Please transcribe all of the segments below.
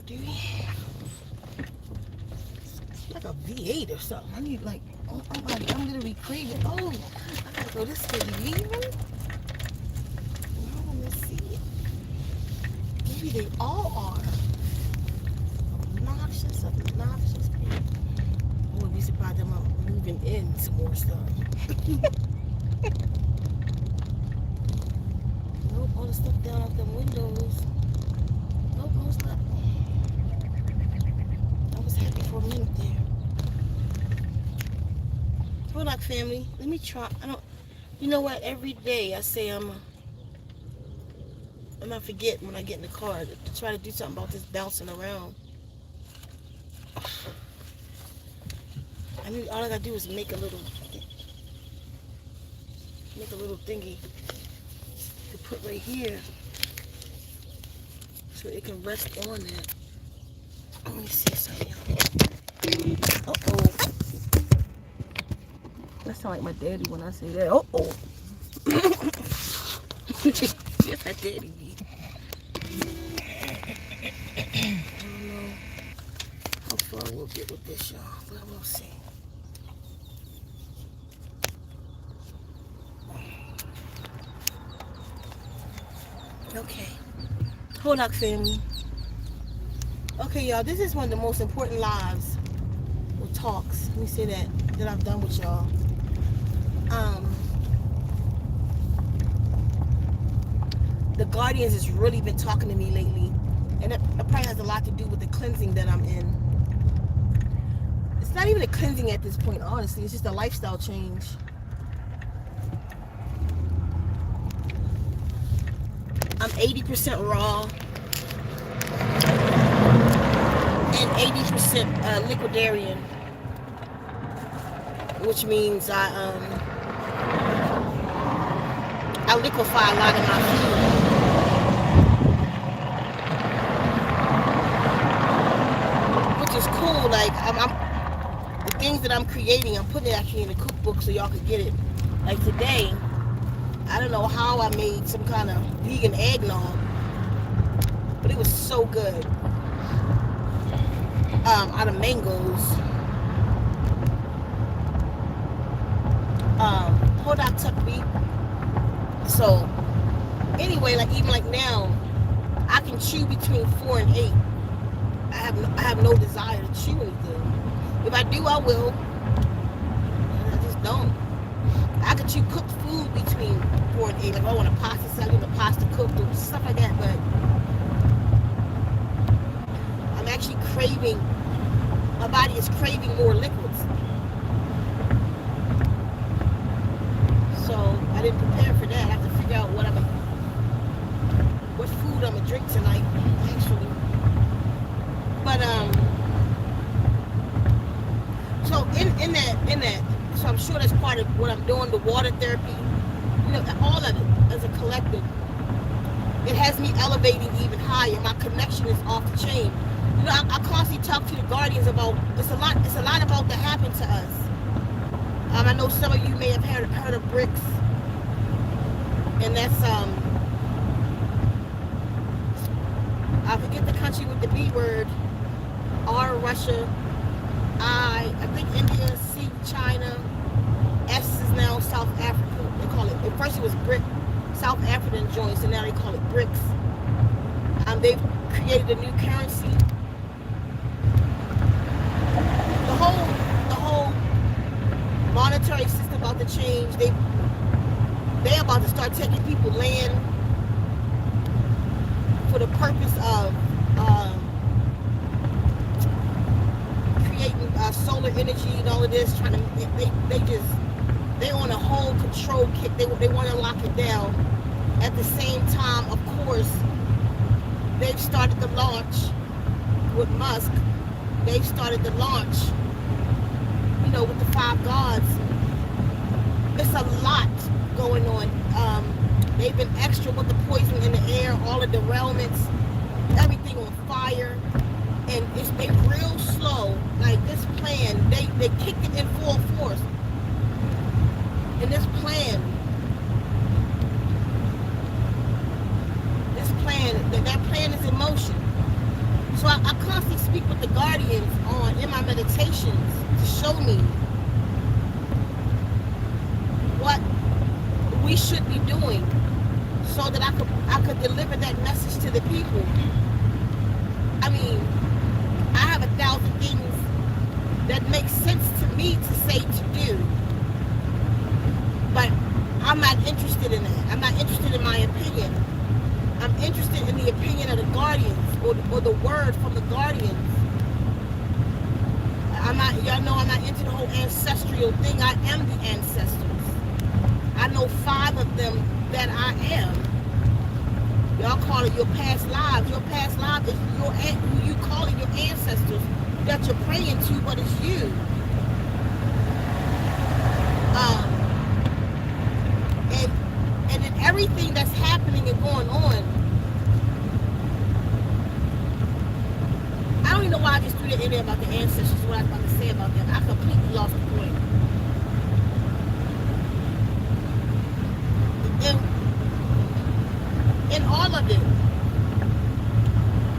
Do we? It's like a V8 or something. I need like, oh my, I'm literally craving. Oh, I gotta go. This city leaving? No, let's see. Maybe they all are. Obnoxious people. I would be surprised I'm moving in some more stuff. Nope, all the stuff down out the windows. Nope, no stuff. I was happy for a minute there. Hold on, family. Let me try. I don't. You know what? Every day I say and I forget when I get in the car to try to do something about this bouncing around. I mean, all I gotta do is make a little thingy to put right here so it can rest on that. Let me see something, y'all. Uh-oh. That sound like my daddy when I say that. Uh-oh. Yes, my daddy be. I don't know how far we'll get with this, y'all, but we'll see. Okay. Hold up, family. Okay, y'all, this is one of the most important lives or talks, let me say that I've done with y'all. The Guardians has really been talking to me lately, and it probably has a lot to do with the cleansing that I'm in. It's not even a cleansing at this point, honestly. It's just a lifestyle change. I'm 80% raw and 80% liquidarian, which means I liquefy a lot of my food. Which is cool. Like I'm the things that I'm creating, I'm putting it actually in the cookbook so y'all can get it. Like today, I don't know how I made some kind of vegan eggnog, but it was so good. Out of mangoes. Hold on, tuck me. So anyway, like even like now, I can chew between 4 and 8. I have no desire to chew anything. If I do, I will. I just don't. I could chew cooked food between 4 and 8. Like if I want a pasta salad, a pasta cooked or stuff like that. But I'm actually craving. My body is craving more liquids. So I didn't prepare for that. I have to figure out what food I'm gonna drink tonight, actually. But so in that, so I'm sure that's part of what I'm doing, the water therapy, you know, all of it as a collective. It has me elevating even higher. My connection is off the chain. You know, I constantly talk to the Guardians about it's a lot about that happened to us. I know some of you may have heard of BRICS, and that's I forget the country with the B word. R, Russia. I think India. C, China. S is now South Africa. They call it. At first it was BRIC, South African joints, and now they call it BRICS. They've created a new currency. The whole monetary system about to change. They're about to start taking people land for the purpose of creating solar energy and all of this. Trying to they on a whole control kick. They want to lock it down. At the same time, of course, they've started the launch with Musk. They've started the launch, you know, with the 5 gods. It's a lot going on. They've been extra with the poison in the air, all the derailments, everything on fire, and it's been real slow. Like this plan, they kicked it in full force. And this plan, that plan is in motion. So I constantly speak with the guardians in my meditations to show me what we should be doing so that I could deliver that message to the people. I mean, I have 1,000 things that make sense to me to say to do, but I'm not interested in that. I'm not interested in my opinion. I'm interested in the opinion of the guardians or the word from the guardians. Y'all know I'm not into the whole ancestral thing. I am the ancestors. I know 5 of them that I am. Y'all call it your past lives. Your past life is who you call it your ancestors that you're praying to, but it's you. And in everything that's happening and going on, I don't even know why I just threw that in there about the ancestors, what I was about to say about them. I completely lost the point. In all of it,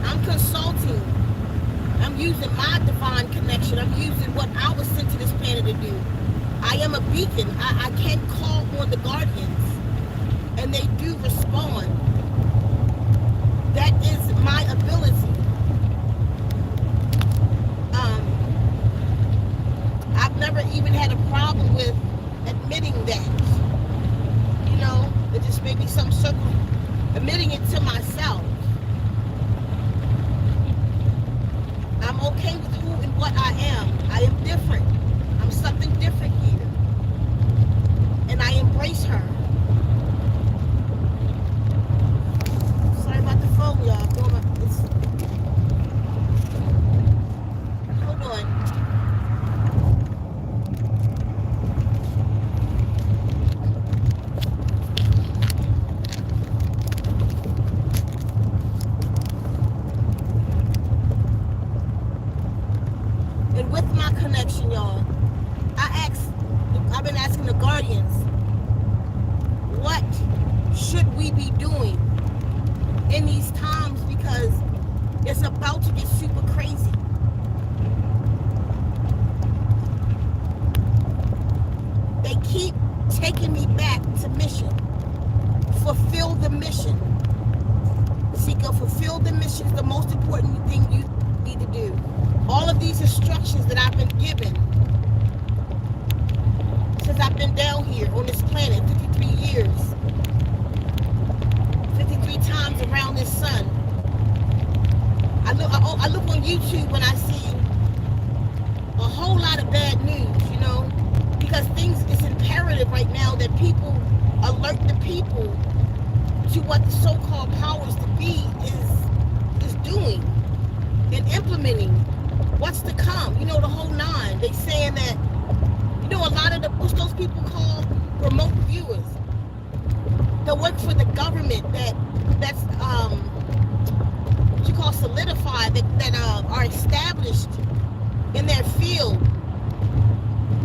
I'm consulting. I'm using my divine connection. I'm using what I was sent to this planet to do. I am a beacon. I can call on the guardians, and they do respond. That is my ability. I've never even had a problem with admitting that. You know, it just may be some circle, admitting it to myself. I'm okay with who and what I am. I am different. I'm something different here. And I embrace her. Sorry about the phone, y'all. Hold on. And with my connection, y'all, I've been asking the guardians, what should we be doing in these times, because it's about to get super crazy. They keep taking me back to mission. Fulfill the mission. Sika, fulfill the mission is the most important thing you need to do. All of these instructions that I've been given since I've been down here on this planet, 53 years, 53 times around this sun. I look on YouTube when I see a whole lot of bad news, you know, because it's imperative right now that people alert the people to what the so-called powers to be is doing and implementing what's to come. You know, the whole 9. They saying that, you know, a lot of what's those people called remote viewers that work for the government that's what you call solidified, that are established in their field,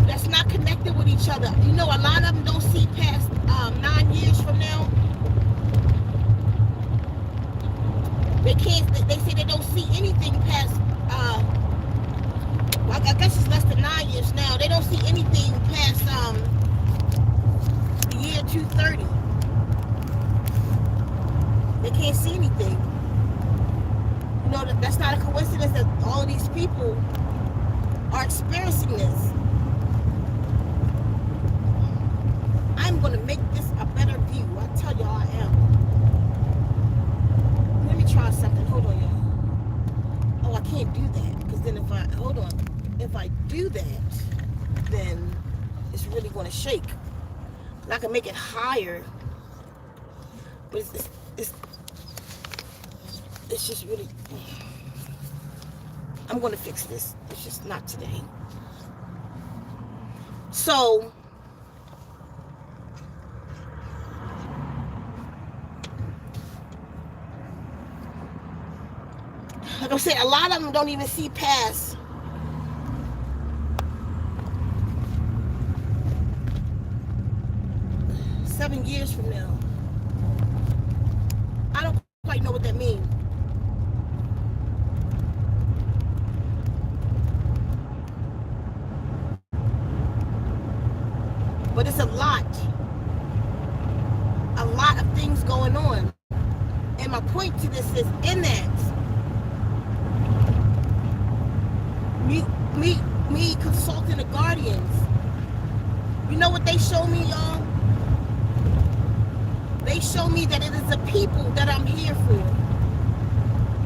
that's not connected with each other. You know, a lot of them don't see past 9 years from now. They say they don't see anything past I guess it's less than 9 years now. They don't see anything past the year 230. They can't see anything. You know, that's not a coincidence that all of these people are experiencing this. I'm going to make this a better view. I tell y'all I am. Let me try something. Hold on, y'all. Oh, I can't do that. Because then if I do that, then it's really going to shake. And I can make it higher. But it's just really... I'm going to fix this. It's just not today. So... like I said, a lot of them don't even see past seven years from now. I don't quite know what that means. But it's a lot of things going on. And my point to this is, in that, me consulting the Guardians, you know what they show me, y'all? They show me that it is a people that I'm here for.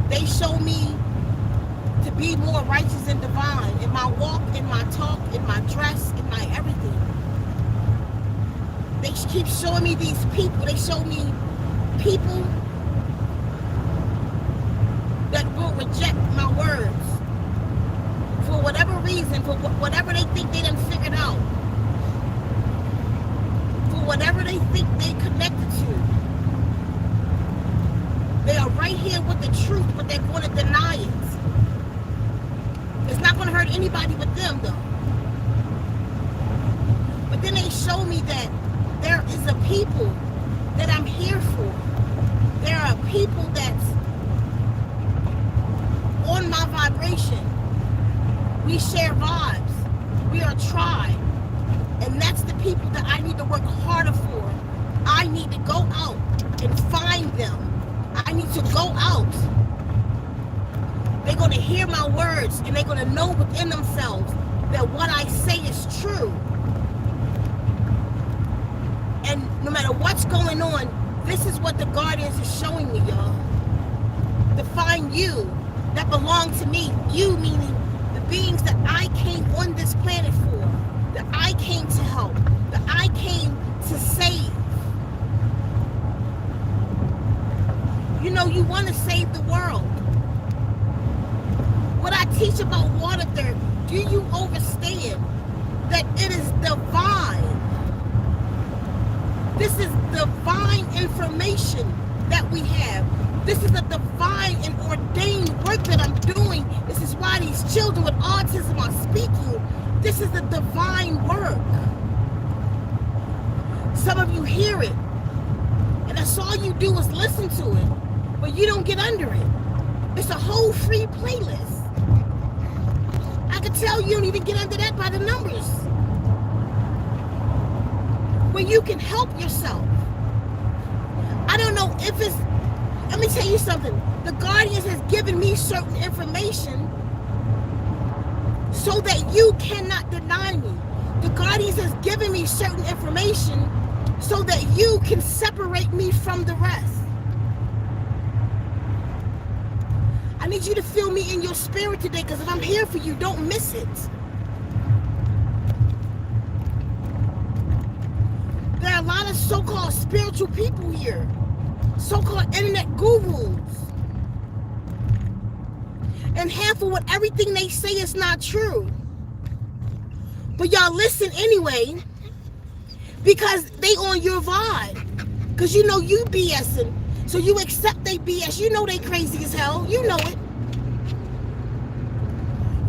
They show me to be more righteous and divine in my walk, in my talk, in my dress, in my everything. They keep showing me these people. They show me people that will reject my words for whatever reason, for whatever they think they done figured out, for whatever they think they connected to. They are right here with the truth, but they're going to deny it. It's not going to hurt anybody but them, though. But then they show me that there is a people that I'm here for. There are people that's on my vibration. We share vibes. We are a tribe. And that's the people that I need to work harder for. I need to go out and find them. I need to go out. They're going to hear my words and they're going to know within themselves that what I say is true. And no matter what's going on, this is what the Guardians is showing me, y'all. To find you that belong to me. You meaning the beings that I came on this planet for. That I came to help. That I came to save. You know, you want to save the world. What I teach about water therapy, do you understand that it is divine? This is divine information that we have. This is a divine and ordained work that I'm doing. This is why these children with autism are speaking. This is a divine work. Some of you hear it, and that's all you do is listen to it, but you don't get under it. It's a whole free playlist. I can tell you don't even get under that by the numbers. Where you can help yourself. I don't know if it's, let me tell you something. The Guardians has given me certain information so that you cannot deny me. The Guardians has given me certain information so that you can separate me from the rest. I need you to feel me in your spirit today, because if I'm here for you, don't miss it. There are a lot of so-called spiritual people here, so-called internet gurus, and half of what everything they say is not true. But y'all listen anyway, because they on your vibe, because you know you BSing. So you accept they BS. You know they crazy as hell. You know it.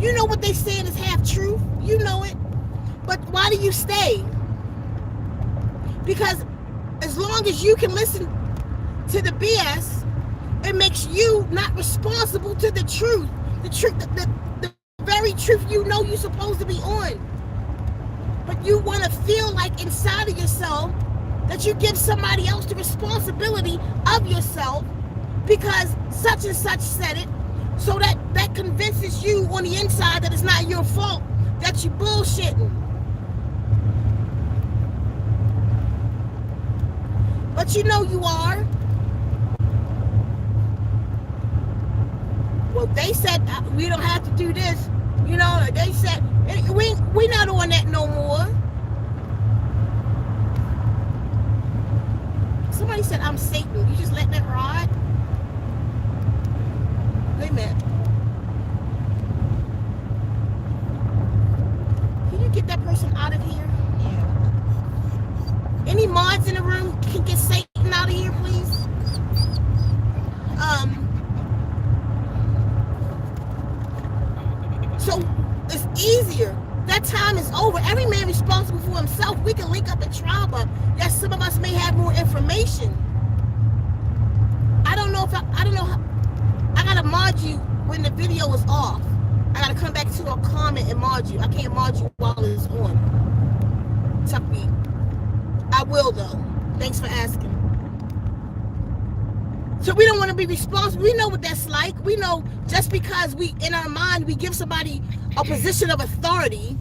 You know what they saying is half truth. You know it. But why do you stay? Because as long as you can listen to the BS, it makes you not responsible to the truth. The truth, the very truth you know you're supposed to be on. But you want to feel like inside of yourself that you give somebody else the responsibility of yourself because such and such said it, so that convinces you on the inside that it's not your fault, that you bullshitting. But you know you are. Well, they said we don't have to do this. You know, they said we not on that no more. Somebody said I'm Satan. You just let that ride? Wait a minute. Can you get that person out of here? Yeah. Any mods in the room can get Satan out of here, please? So it's easier. That time is over. Every man responsible for himself. We can link up in tribe, but yes, some of us may have more information. I don't know how, I gotta mod you when the video is off. I gotta come back to a comment and mod you. I can't mod you while it's on. Tuck me. I will though. Thanks for asking. So we don't want to be responsible. We know what that's like. We know just because we, in our mind, we give somebody a position of authority,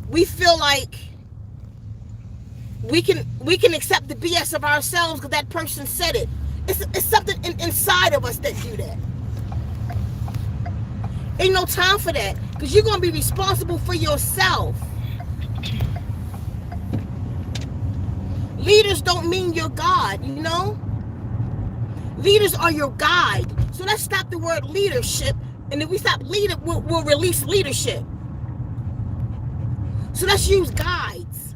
we feel like we can accept the BS of ourselves because that person said it. It's something inside of us that do that. Ain't no time for that, because you're going to be responsible for yourself. Leaders don't mean you're God, you know? Leaders are your guide. So let's stop the word leadership, and if we stop leader, we'll release leadership. So let's use guides.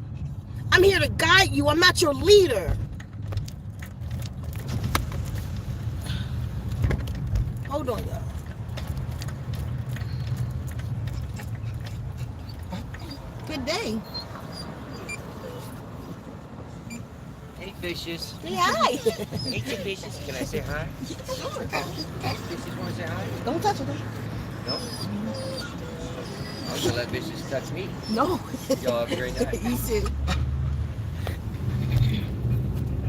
I'm here to guide you. I'm not your leader. Hold on, y'all. Good day. Hey, fishes. Say hi. Hey, fishes. Can I say hi? Sure. Fishes want to say hi? Don't touch it. No? I'm going to let fishes touch me. No. Y'all have a great night. You too.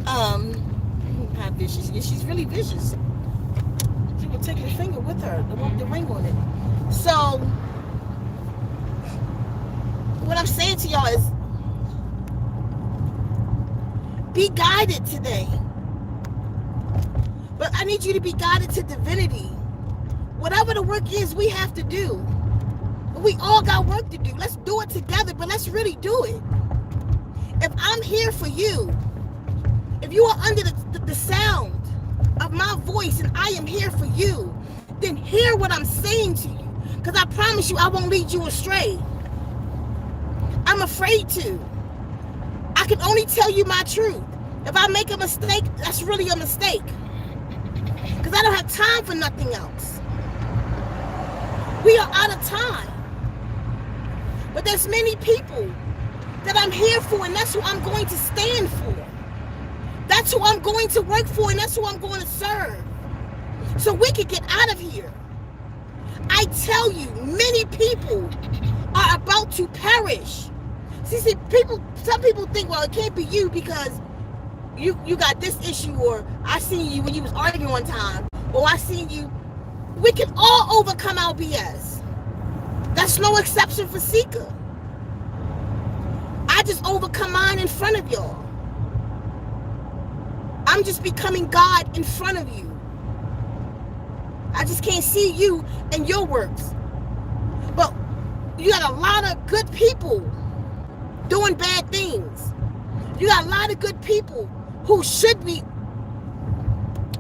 Not vicious. Yeah, she's really vicious. She will take her finger with her, the ring on it. So, what I'm saying to y'all is, be guided today. But I need you to be guided to divinity. Whatever the work is, we have to do. We all got work to do. Let's do it together, but let's really do it. If I'm here for you, if you are under the sound of my voice and I am here for you, then hear what I'm saying to you. Because I promise you, I won't lead you astray. I'm afraid to. I can only tell you my truth. If I make a mistake, that's really a mistake. Because I don't have time for nothing else. We are out of time. But there's many people that I'm here for, and that's who I'm going to stand for. That's who I'm going to work for, and that's who I'm going to serve. So we can get out of here. I tell you, many people are about to perish. See, some people think, well, it can't be you because you got this issue, or I seen you when you was arguing one time, or I seen you. We can all overcome our BS. That's no exception for Seeker. I just overcome mine in front of y'all. I'm just becoming God in front of you. I just can't see you and your works. But you got a lot of good people doing bad things. You got a lot of good people who should be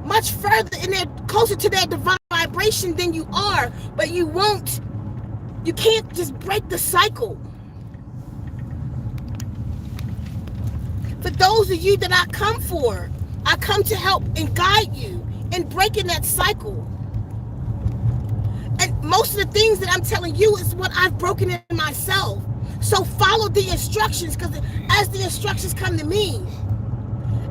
much further in their, closer to their divine vibration than you are, but you won't. You can't just break the cycle. For those of you that I come for, I come to help and guide you in breaking that cycle. And most of the things that I'm telling you is what I've broken in myself. So follow the instructions, because as the instructions come to me,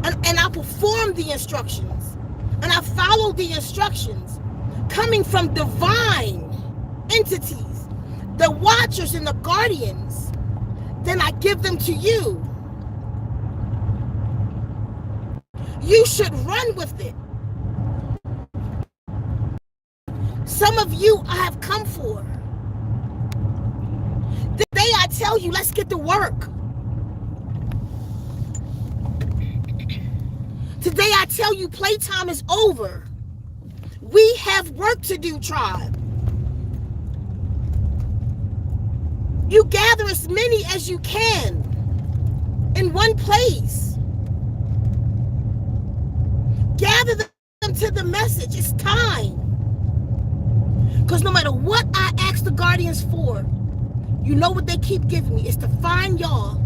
and I perform the instructions, and I follow the instructions coming from divine entities, the watchers and the guardians, then I give them to you. You should run with it. Some of you I have come for. Today I tell you, let's get to work. Today I tell you, playtime is over. We have work to do, tribe. You gather as many as you can in one place. Gather them to the message. It's time. Because no matter what I ask the guardians for, you know what they keep giving me is to find y'all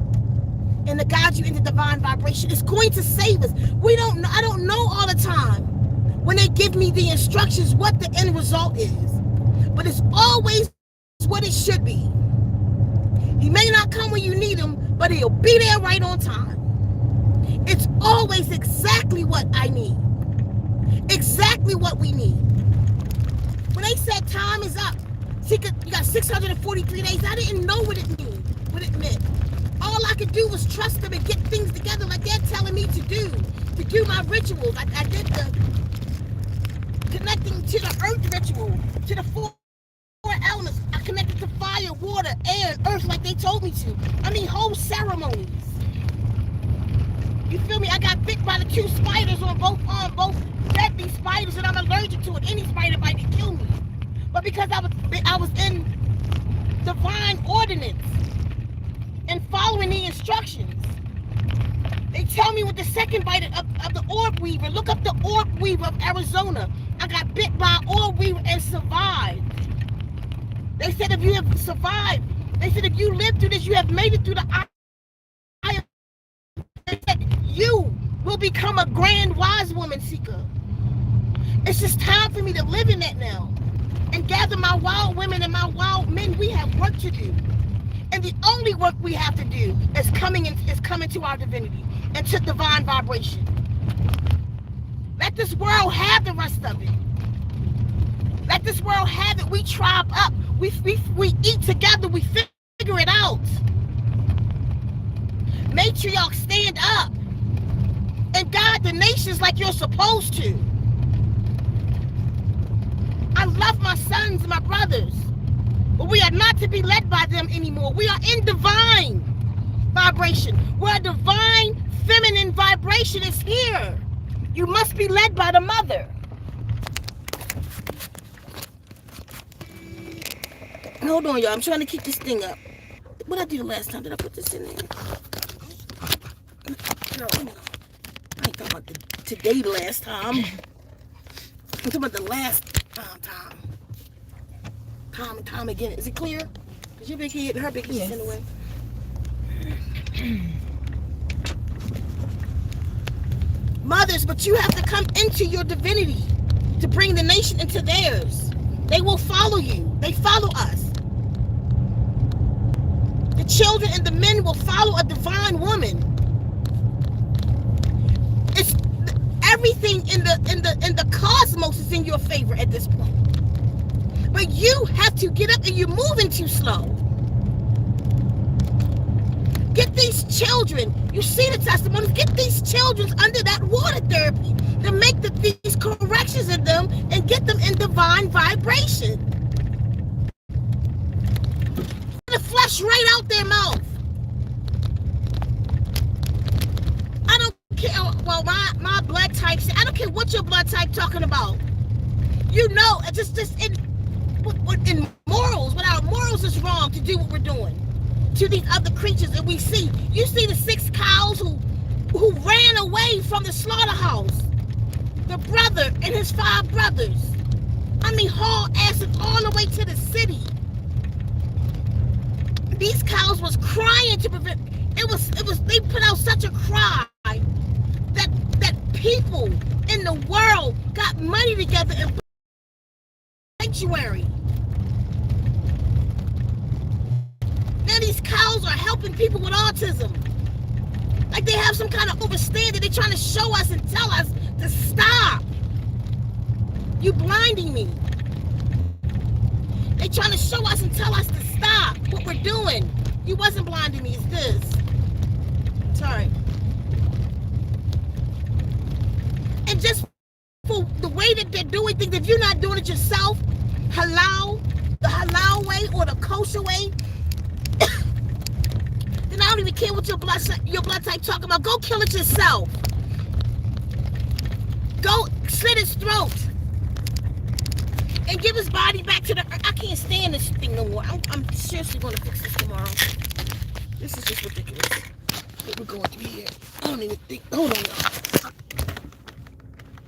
and to guide you into divine vibration. It's going to save us. I don't know all the time when they give me the instructions what the end result is. But it's always what it should be. He may not come when you need him, but he'll be there right on time. It's always exactly what I need. Exactly what we need. When they said time is up, you got 643 days, I didn't know what it meant. All I could do was trust them and get things together like they're telling me to do my rituals. I did the connecting to the earth ritual, to the four elements. I connected to fire, water, air, and earth like they told me to. I mean, whole ceremonies. You feel me? I got bit by the 2 spiders on both arms, both deadly spiders, and I'm allergic to it. Any spider bite can kill me. But because I was in divine ordinance and following the instructions, they tell me with the second bite of the orb weaver. Look up the orb weaver of Arizona. I got bit by an orb weaver and survived. They said if you have survived, they said if you live through this, you have made it through the eye. They said you will become a grand wise woman seeker. It's just time for me to live in that now and gather my wild women and my wild men. We have work to do. And the only work we have to do is coming to our divinity and to divine vibration. Let this world have the rest of it. Let this world have it. We tribe up. We eat together. We figure it out. Matriarchs, stand up and guide the nations like you're supposed to. I love my sons and my brothers, but we are not to be led by them anymore. We are in divine vibration. Where divine feminine vibration is here. You must be led by the mother. Hold on, y'all. I'm trying to keep this thing up. What I did the last time? Did I put this in there? No, I ain't talking about today the last time. I'm talking about the last time. Time and time again. Is it clear? Is your big head, her big head in the way? Mothers, but you have to come into your divinity to bring the nation into theirs. They will follow you. They follow us. The children and the men will follow a divine woman. It's everything in the cosmos is in your favor at this point. But you have to get up and you're moving too slow. Get these children, you see the testimonies, get these children under that water therapy to make these corrections in them and get them in divine vibration. The flesh right out their mouth. I don't care, well, my blood type, I don't care what your blood type talking about. You know, just in morals, what our morals is wrong to do what we're doing to these other creatures that we see. You see the 6 cows who ran away from the slaughterhouse. The brother and his 5 brothers. I mean, haul asses all the way to the city. These cows was crying to prevent. It was. They put out such a cry that people in the world got money together and built a sanctuary. Now these cows are helping people with autism. Like they have some kind of overstanding. They're trying to show us and tell us to stop. You blinding me. They're trying to show us and tell us to stop what we're doing. You wasn't blinding me, it's this. Sorry. And just for the way that they're doing things, if you're not doing it yourself, the halal way or the kosher way, then I don't even care what your blood type talking about. Go kill it yourself. Go slit his throat and give his body back to the earth. I can't stand this thing no more. I'm seriously going to fix this tomorrow. This is just ridiculous. What we're going through here. I don't even think. Hold on, y'all.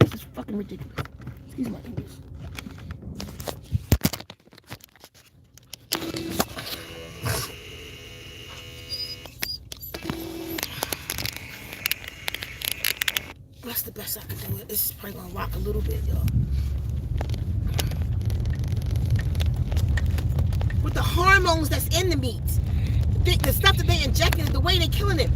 This is fucking ridiculous. Excuse my English. That's the best I can do it. This is probably gonna rock a little bit, y'all. With the hormones that's in the meat, the stuff that they injected, the way they killing it,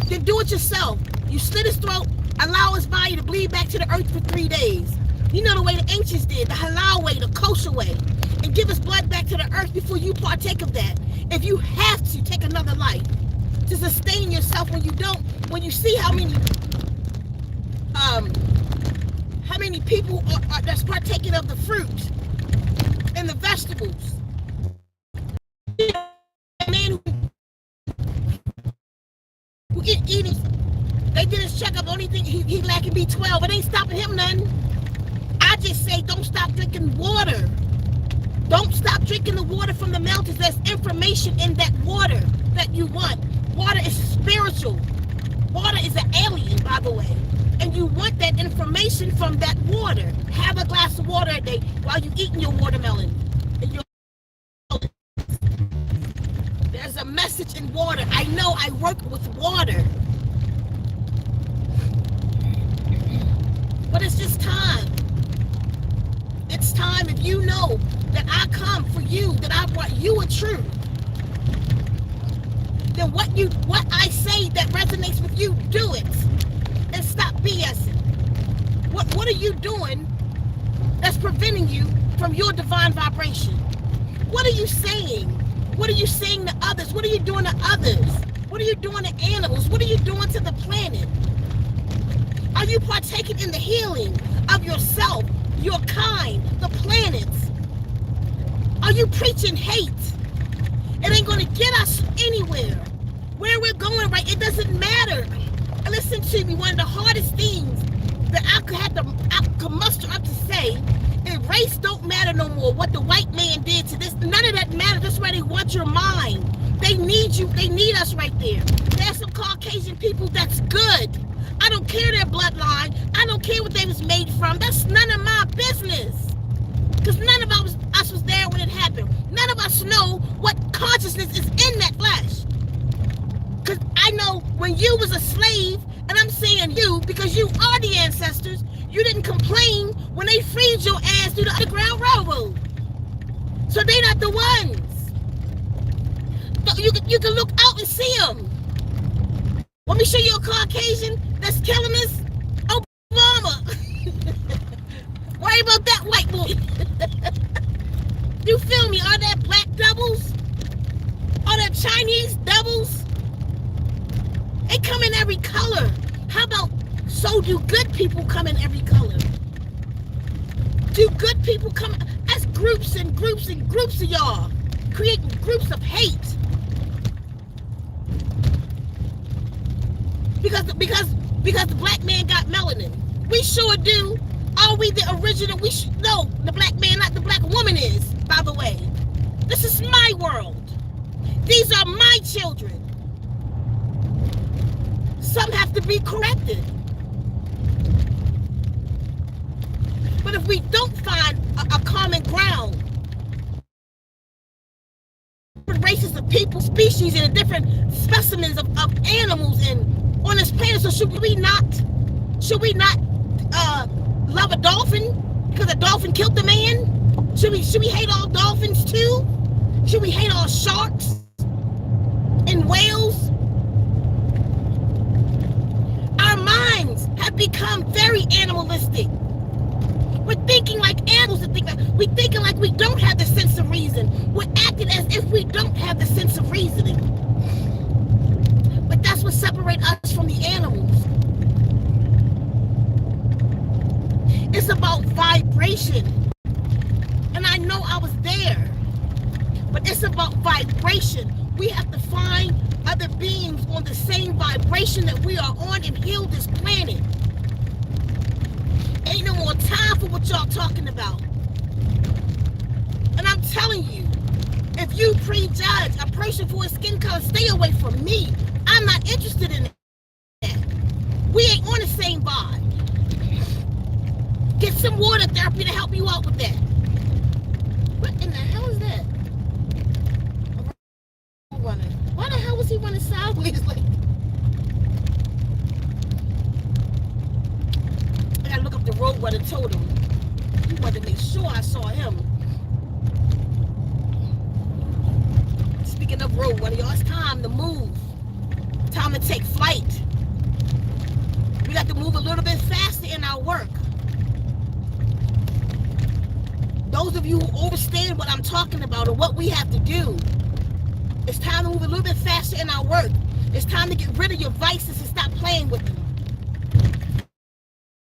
then do it yourself. You slit his throat, allow his body to bleed back to the earth for 3 days. You know the way the ancients did, the halal way, the kosher way, and give his blood back to the earth before you partake of that. If you have to take another life to sustain yourself when you don't, when you see how many people are that's partaking of the fruit and the vegetables. A man who eating, they did his checkup, only thing he lacking B12. It ain't stopping him none. I just say don't stop drinking water. Don't stop drinking the water from the mountains. There's information in that water that you want. Water is spiritual. Water is an alien, by the way. And you want that information from that water. Have a glass of water a day while you're eating your watermelon. And there's a message in water. I know, I work with water. But it's just time. It's time. If you know that I come for you, that I brought you a truth, then what I say that resonates with you, do it. And stop BSing. What are you doing that's preventing you from your divine vibration? What are you saying? What are you saying to others? What are you doing to others? What are you doing to animals? What are you doing to the planet? Are you partaking in the healing of yourself, your kind, the planets? Are you preaching hate? It ain't gonna get us anywhere. Where we're going, right? It doesn't matter. And listen to me, one of the hardest things that I could muster up to say is race don't matter no more. What the white man did to this, none of that matters. That's why they want your mind. They need you. They need us right there. There's some Caucasian people that's good. I don't care their bloodline. I don't care what they was made from. That's none of my business. Because none of us was there when it happened. None of us know what consciousness is in that flesh. Because I know when you was a slave, and I'm saying you because you are the ancestors, you didn't complain when they freed your ass through the Underground Railroad. So they not the ones. You can look out and see them. Want me to show you a Caucasian that's killing us? Obama. Worry about that white boy. You feel me? Are there black devils? Are there Chinese devils? They come in every color. How about, so do good people come in every color? Do good people come? That's groups and groups and groups of y'all. Creating groups of hate. Because the black man got melanin. We sure do. Are we the original? No, the black man, not the black woman is, by the way. This is my world. These are my children. Some have to be corrected. But if we don't find a common ground, different races of people, species, and different specimens of animals and on this planet, so should we not love a dolphin because a dolphin killed the man? Should we hate all dolphins too? Should we hate all sharks and whales? Our minds have become very animalistic. We're thinking like animals. We're thinking like we don't have the sense of reason. We're acting as if we don't have the sense of reasoning. But that's what separates us from the animals. It's about vibration. And I know I was there. But it's about vibration. We have to find other beings on the same vibration that we are on and heal this planet. Ain't no more time for what y'all talking about. And I'm telling you, if you prejudge a person for his skin color, stay away from me. I'm not interested in that. We ain't on the same vibe. Get some water therapy to help you out with that. What in the hell is that? Running. Why the hell was he running sideways like? I gotta look up the road runner told him. He wanted to make sure I saw him. Speaking of road runner, y'all, it's time to move. Time to take flight. We got to move a little bit faster in our work. Those of you who understand what I'm talking about or what we have to do, it's time to move a little bit faster in our work. It's time to get rid of your vices and stop playing with them.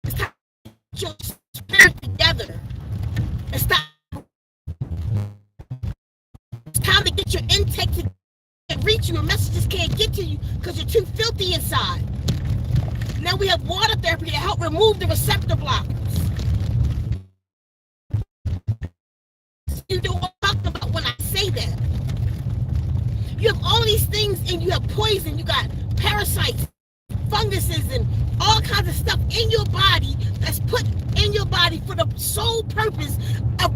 It's time to get your spirit together and stop. It's time to get your intake to reach you and messages can't get to you because you're too filthy inside. Now we have water therapy to help remove the receptor blockers. You know what I'm talking about when I say that. You have all these things and you have poison, you got parasites, funguses, and all kinds of stuff in your body that's put in your body for the sole purpose of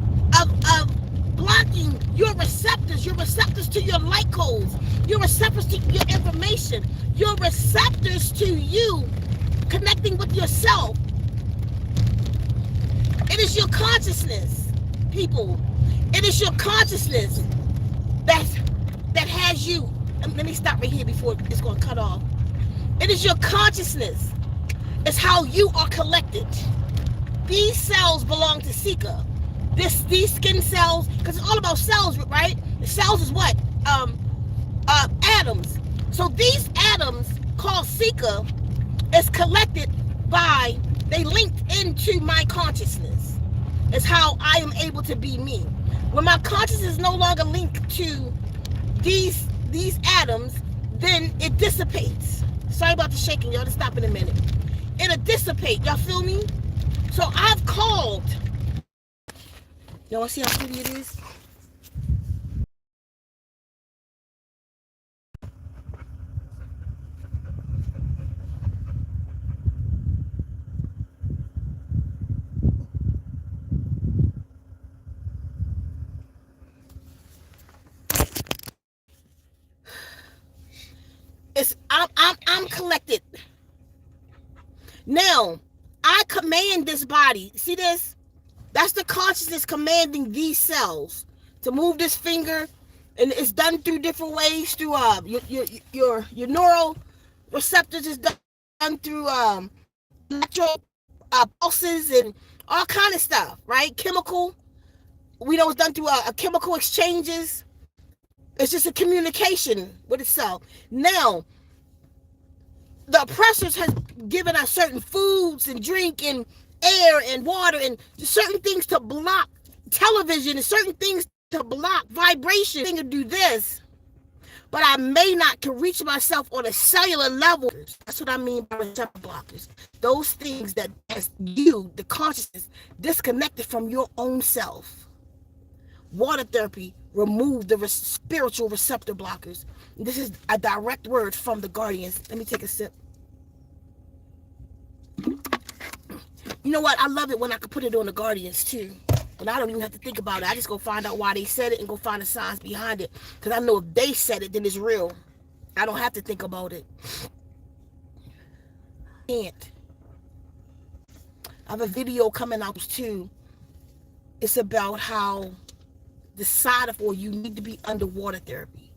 blocking your receptors to your light codes, your receptors to your information, your receptors to you connecting with yourself. It is your consciousness, people. It is your consciousness that has you. Let me stop right here before it's going to cut off. It is your consciousness. It's how you are collected. These cells belong to Sika. These skin cells, because it's all about cells, right? The cells is what? Atoms. So these atoms called Sika is collected by, they linked into my consciousness. It's how I am able to be me. When my consciousness is no longer linked to these atoms, then it dissipates. Sorry about the shaking, y'all. Just stop in a minute. It'll dissipate. Y'all feel me? So I've called. Y'all want to see how pretty it is? I'm collected. Now, I command this body. See this? That's the consciousness commanding these cells to move this finger, and it's done through different ways. Through your neural receptors is done through electro pulses and all kind of stuff, right? Chemical. We know it's done through chemical exchanges. It's just a communication with itself. Now, the oppressors has given us certain foods and drink and air and water and certain things to block television and certain things to block vibration. To do this, but I may not can reach myself on a cellular level. That's what I mean by receptor blockers. Those things that as you, the consciousness, disconnected from your own self. Water therapy remove the spiritual receptor blockers. This is a direct word from the Guardians. Let me take a sip. You know what? I love it when I can put it on the Guardians too. And I don't even have to think about it. I just go find out why they said it and go find the science behind it. Because I know if they said it, then it's real. I don't have to think about it. Can't. I have a video coming out too. It's about how decided for you need to be under water therapy.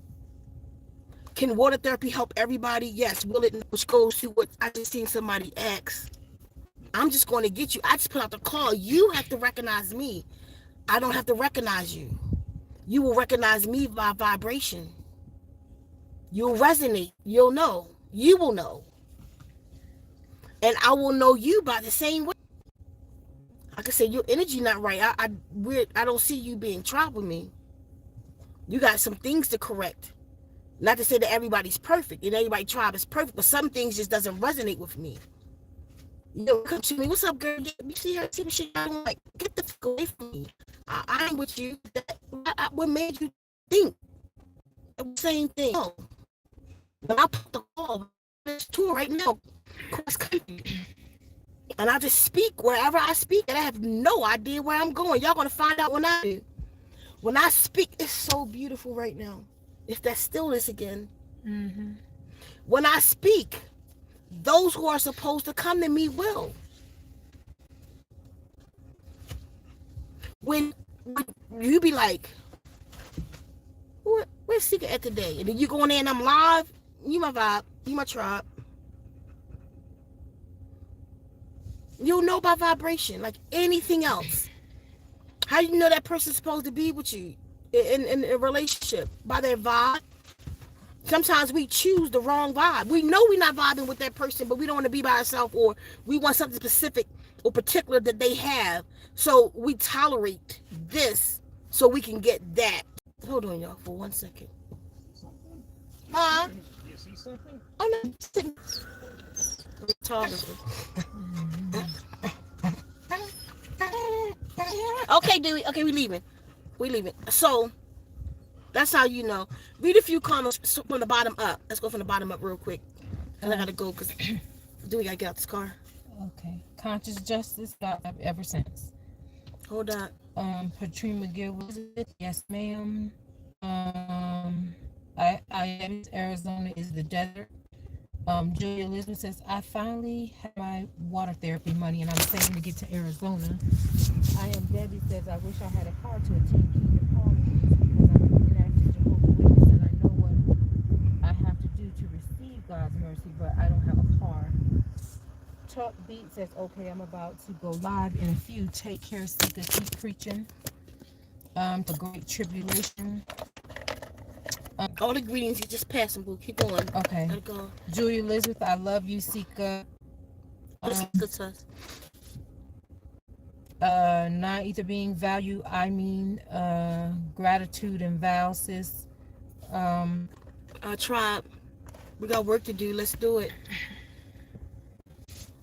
Can water therapy help everybody? Yes. Will it? Which goes to what I just seen somebody ask. I'm just going to get you. I just put out the call. You have to recognize me. I don't have to recognize you. You will recognize me by vibration. You'll resonate. You'll know. You will know. And I will know you by the same way. I can say your energy not right. I don't see you being tried with me. You got some things to correct. Not to say that everybody's perfect and everybody's tribe is perfect, but some things just doesn't resonate with me. You know, come to me. What's up, girl? You see her? See what she doing? Like, get the fuck away from me. I ain't with you. What made you think? Same thing. Oh. When I put the call, this tour right now, cross country. And I just speak wherever I speak, and I have no idea where I'm going. Y'all gonna find out when I do. When I speak, it's so beautiful right now. It's that stillness again. Mm-hmm. When I speak, those who are supposed to come to me will. When you be like, where's Sika at today? And then you go in there and I'm live, you my vibe, you my tribe. You'll know by vibration, like anything else. How do you know that person's supposed to be with you in a relationship? By their vibe. Sometimes we choose the wrong vibe. We know we're not vibing with that person, but we don't want to be by ourselves, or we want something specific or particular that they have. So we tolerate this so we can get that. Hold on, y'all, for 1 second. Huh? You see something? Oh, no. Photographer. Okay, Dewey. Okay, we leaving. So that's how you know. Read a few comments from the bottom up. Let's go from the bottom up real quick. And I gotta go because Dewey gotta get out this car. Okay. Conscious justice got up ever since. Hold on. Patrina McGill was it? Yes, ma'am. Arizona is the desert. Julia Elizabeth says, I finally have my water therapy money and I'm saving to get to Arizona. I am Debbie says, I wish I had a car to attend Kingdom Hall meetings because I'm an inactive Jehovah's Witness and I know what I have to do to receive God's mercy, but I don't have a car. Talk Beat says, okay, I'm about to go live in a few. Take care, Sika. Keep preaching. The Great Tribulation. All the greetings, you just pass them, boo. Keep going. Okay. Let it go. Julia Elizabeth, I love you, Sika. Listen to us. Not either being value, I mean gratitude and vow, sis. Our tribe, we got work to do. Let's do it.